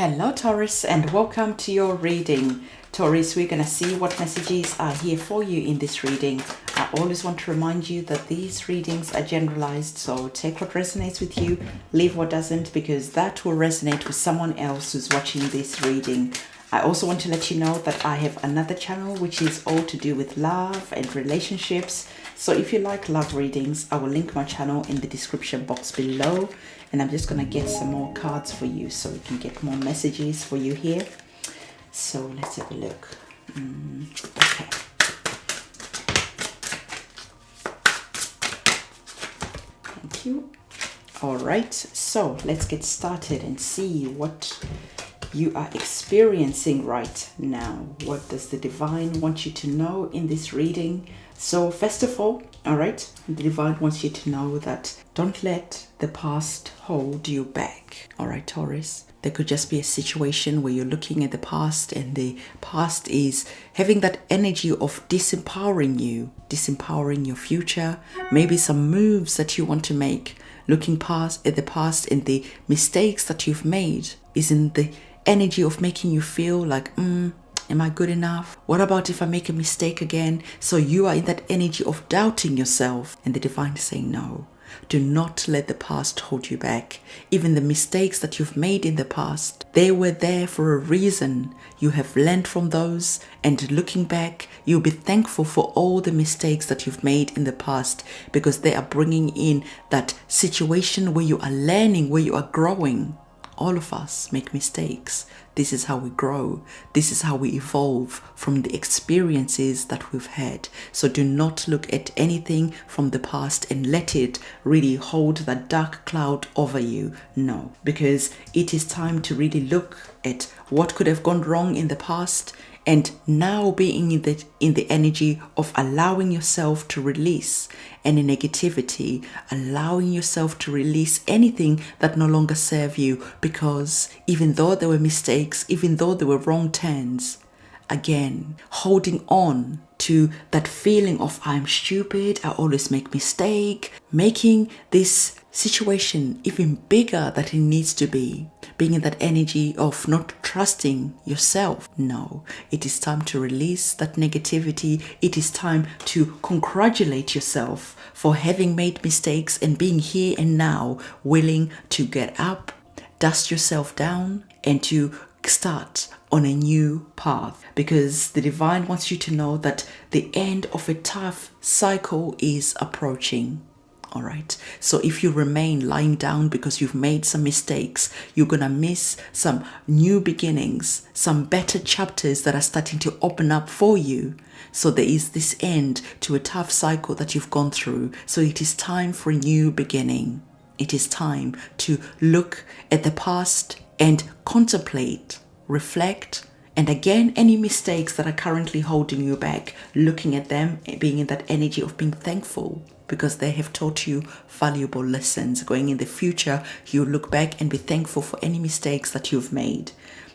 Hello Taurus, and welcome to your reading. Taurus, we're going to see what messages are here for you in this reading. I always want to remind you that these readings are generalized, so take what resonates with you, leave what doesn't, because that will resonate with someone else who's watching this reading. I also want to let you know that I have another channel which is all to do with love and relationships. So if you like love readings, I will link my channel in the description box below. And I'm just going to get some more cards for you so we can get more messages for you here. So let's have a look. Okay. Thank you. All right. So let's get started and see what you are experiencing right now. What does the divine want you to know in this reading? So first of all right, the divine wants you to know that don't let the past hold you back. All right, Taurus. There could just be a situation where you're looking at the past and the past is having that energy of disempowering you, disempowering your future, maybe some moves that you want to make, looking past at the past and the mistakes that you've made is in the energy of making you feel like, am I good enough? What about if I make a mistake again? So you are in that energy of doubting yourself, and the divine is saying, no, do not let the past hold you back. Even the mistakes that you've made in the past, they were there for a reason. You have learned from those, and looking back, you'll be thankful for all the mistakes that you've made in the past, because they are bringing in that situation where you are learning, where you are growing. All of us make mistakes. This is how we grow. This is how we evolve from the experiences that we've had. So do not look at anything from the past and let it really hold that dark cloud over you. No, because it is time to really look at what could have gone wrong in the past, and now being in the energy of allowing yourself to release any negativity, allowing yourself to release anything that no longer serve you, because even though there were mistakes, even though there were wrong turns, again, holding on to that feeling of I'm stupid, I always make mistake, making this situation even bigger than it needs to be, being in that energy of not trusting yourself. No, it is time to release that negativity. It is time to congratulate yourself for having made mistakes and being here and now willing to get up, dust yourself down, and to start on a new path, because the divine wants you to know that the end of a tough cycle is approaching. All right. So if you remain lying down because you've made some mistakes, you're going to miss some new beginnings, some better chapters that are starting to open up for you. So there is this end to a tough cycle that you've gone through. So it is time for a new beginning. It is time to look at the past and contemplate, reflect, and again, any mistakes that are currently holding you back, looking at them, being in that energy of being thankful, because they have taught you valuable lessons. Going in the future, you look back and be thankful for any mistakes that you've made.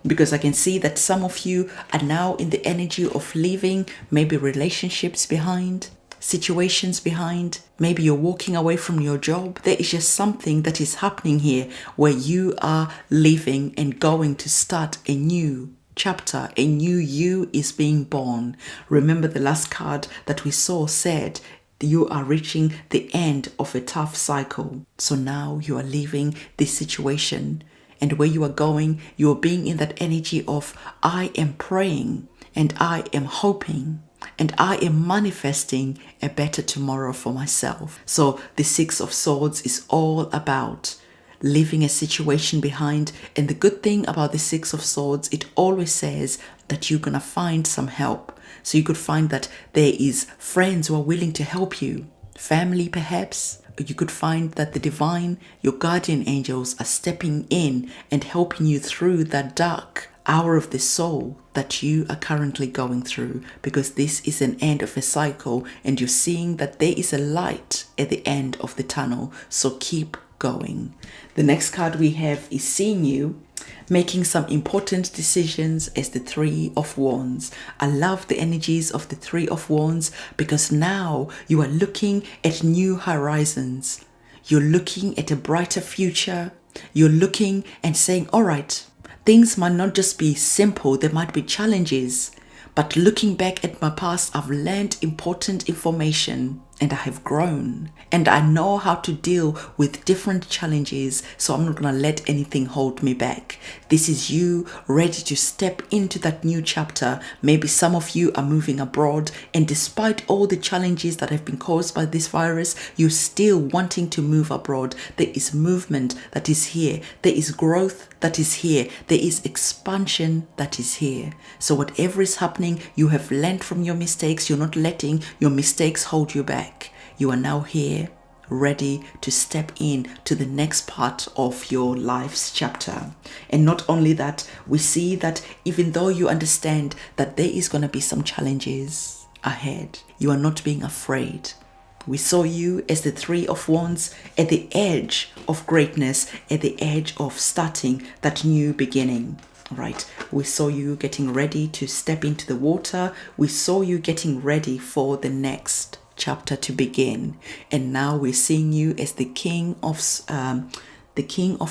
Because I can see that some of you are now in the energy of leaving maybe relationships behind, situations behind. Maybe you're walking away from your job. There is just something that is happening here where you are leaving and going to start a new chapter. A new you is being born. Remember, the last card that we saw said you are reaching the end of a tough cycle. So now you are leaving this situation, and where you are going, you are being in that energy of I am praying and I am hoping and I am manifesting a better tomorrow for myself. So the Six of Swords is all about leaving a situation behind. And the good thing about the Six of Swords, it always says that you're going to find some help. So you could find that there is friends who are willing to help you, family perhaps. You could find that the divine, your guardian angels, are stepping in and helping you through that dark hour of the soul that you are currently going through, because this is an end of a cycle and you're seeing that there is a light at the end of the tunnel. So keep going. The next card we have is seeing you making some important decisions as the Three of Wands. I love the energies of the Three of Wands, because now you are looking at new horizons. You're looking at a brighter future. You're looking and saying, all right, Things might not just be simple, there might be challenges. But looking back at my past, I've learned important information and I have grown. And I know how to deal with different challenges, so I'm not going to let anything hold me back. This is you ready to step into that new chapter. Maybe some of you are moving abroad, and despite all the challenges that have been caused by this virus, you're still wanting to move abroad. There is movement that is here. There is growth that is here. There is expansion that is here. So whatever is happening, you have learned from your mistakes. You're not letting your mistakes hold you back. You are now here, ready to step in to the next part of your life's chapter. And not only that, we see that even though you understand that there is going to be some challenges ahead, you are not being afraid. We saw you as the Three of Wands at the edge of greatness, at the edge of starting that new beginning. Right, we saw you getting ready to step into the water. We saw you getting ready for the next chapter to begin, and now we're seeing you as the King of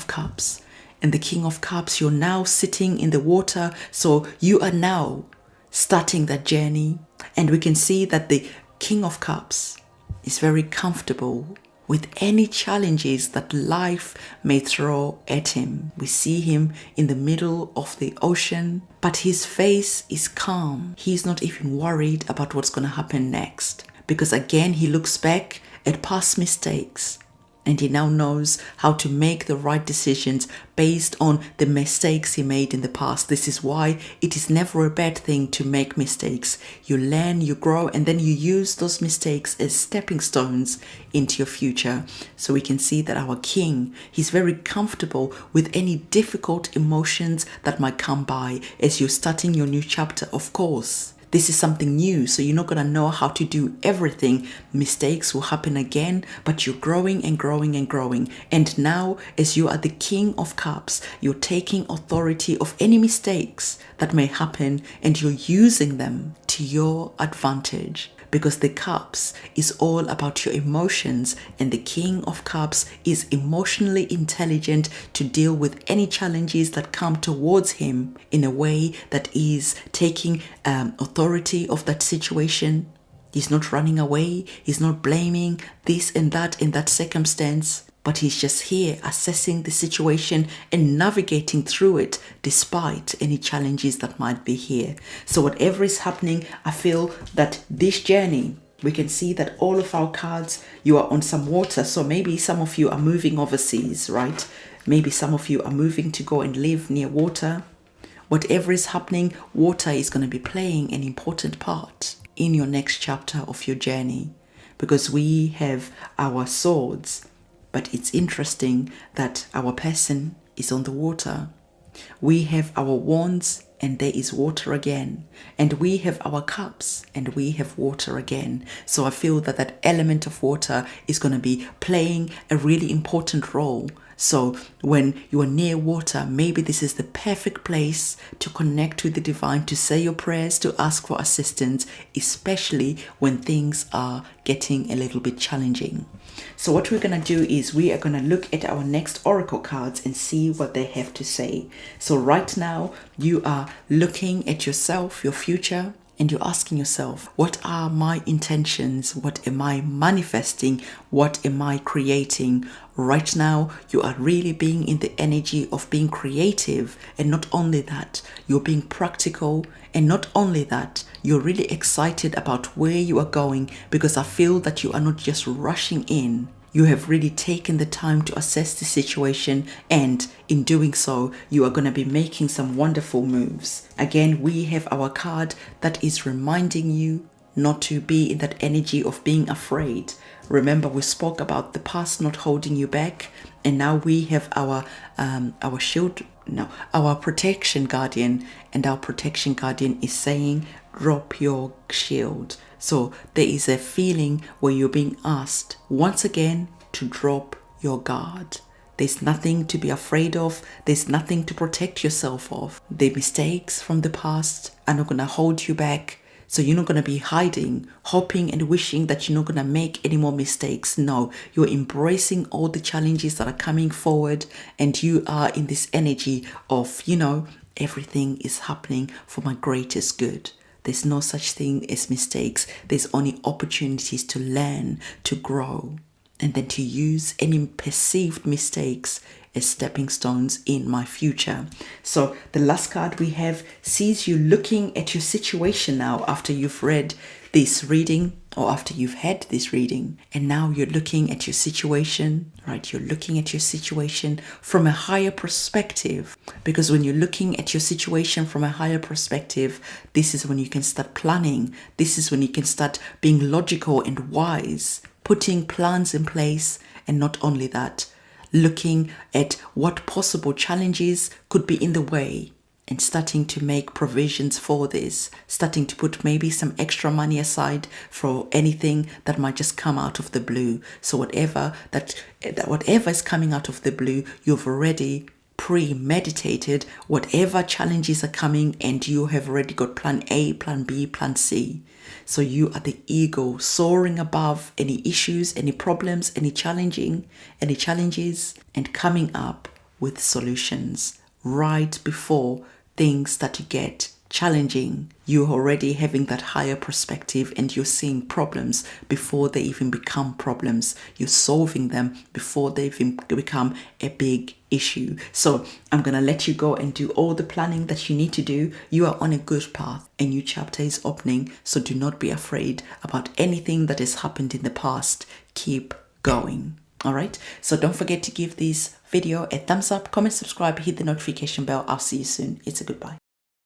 Cups. And the King of Cups, you're now sitting in the water, so you are now starting that journey. And we can see that the King of Cups is very comfortable with any challenges that life may throw at him. We see him in the middle of the ocean, but his face is calm. He's not even worried about what's going to happen next, because again, he looks back at past mistakes and he now knows how to make the right decisions based on the mistakes he made in the past. This is why it is never a bad thing to make mistakes. You learn, you grow, and then you use those mistakes as stepping stones into your future. So we can see that our king, he's very comfortable with any difficult emotions that might come by as you're starting your new chapter, of course. This is something new, so you're not going to know how to do everything. Mistakes will happen again, but you're growing and growing and growing. And now, as you are the King of Cups, you're taking authority of any mistakes that may happen and you're using them to your advantage. Because the Cups is all about your emotions, and the King of Cups is emotionally intelligent to deal with any challenges that come towards him in a way that is taking authority of that situation. He's not running away. He's not blaming this and that in that circumstance. But he's just here assessing the situation and navigating through it despite any challenges that might be here. So whatever is happening, I feel that this journey, we can see that all of our cards, you are on some water. So maybe some of you are moving overseas, right? Maybe some of you are moving to go and live near water. Whatever is happening, water is going to be playing an important part in your next chapter of your journey, because we have our swords. But it's interesting that our person is on the water. We have our wands and there is water again. And we have our cups and we have water again. So I feel that that element of water is going to be playing a really important role. So when you are near water, maybe this is the perfect place to connect with the divine, to say your prayers, to ask for assistance, especially when things are getting a little bit challenging. So what we're going to do is we are going to look at our next oracle cards and see what they have to say. So right now you are looking at yourself, your future, and you're asking yourself, what are my intentions? What am I manifesting? What am I creating? Right now, you are really being in the energy of being creative. And not only that, you're being practical. And not only that, you're really excited about where you are going, because I feel that you are not just rushing in. You have really taken the time to assess the situation, and in doing so, you are going to be making some wonderful moves. Again, we have our card that is reminding you not to be in that energy of being afraid. Remember, we spoke about the past not holding you back, and now we have our shield, no, our protection guardian, and our protection guardian is saying, drop your shield. So there is a feeling where you're being asked once again to drop your guard. There's nothing to be afraid of. There's nothing to protect yourself of. The mistakes from the past are not going to hold you back. So you're not going to be hiding, hoping and wishing that you're not going to make any more mistakes. No, you're embracing all the challenges that are coming forward, and you are in this energy of, everything is happening for my greatest good. There's no such thing as mistakes. There's only opportunities to learn, to grow, and then to use any perceived mistakes as stepping stones in my future. So the last card we have sees you looking at your situation now after you've read this reading, or after you've had this reading, and now you're looking at your situation, right? You're looking at your situation from a higher perspective, because when you're looking at your situation from a higher perspective, this is when you can start planning. This is when you can start being logical and wise, putting plans in place, and not only that, looking at what possible challenges could be in the way and starting to make provisions for this, starting to put maybe some extra money aside for anything that might just come out of the blue. So whatever is coming out of the blue, you've already premeditated whatever challenges are coming, and you have already got plan A, plan B, plan C. So you are the eagle soaring above any issues, any problems, any challenges, and coming up with solutions right before things start to get challenging. You're already having that higher perspective, and you're seeing problems before they even become problems. You're solving them before they even become a big issue. So I'm going to let you go and do all the planning that you need to do. You are on a good path. A new chapter is opening, so do not be afraid about anything that has happened in the past. Keep going. All right, so don't forget to give this video a thumbs up, comment, subscribe, hit the notification bell. I'll see you soon. It's a goodbye.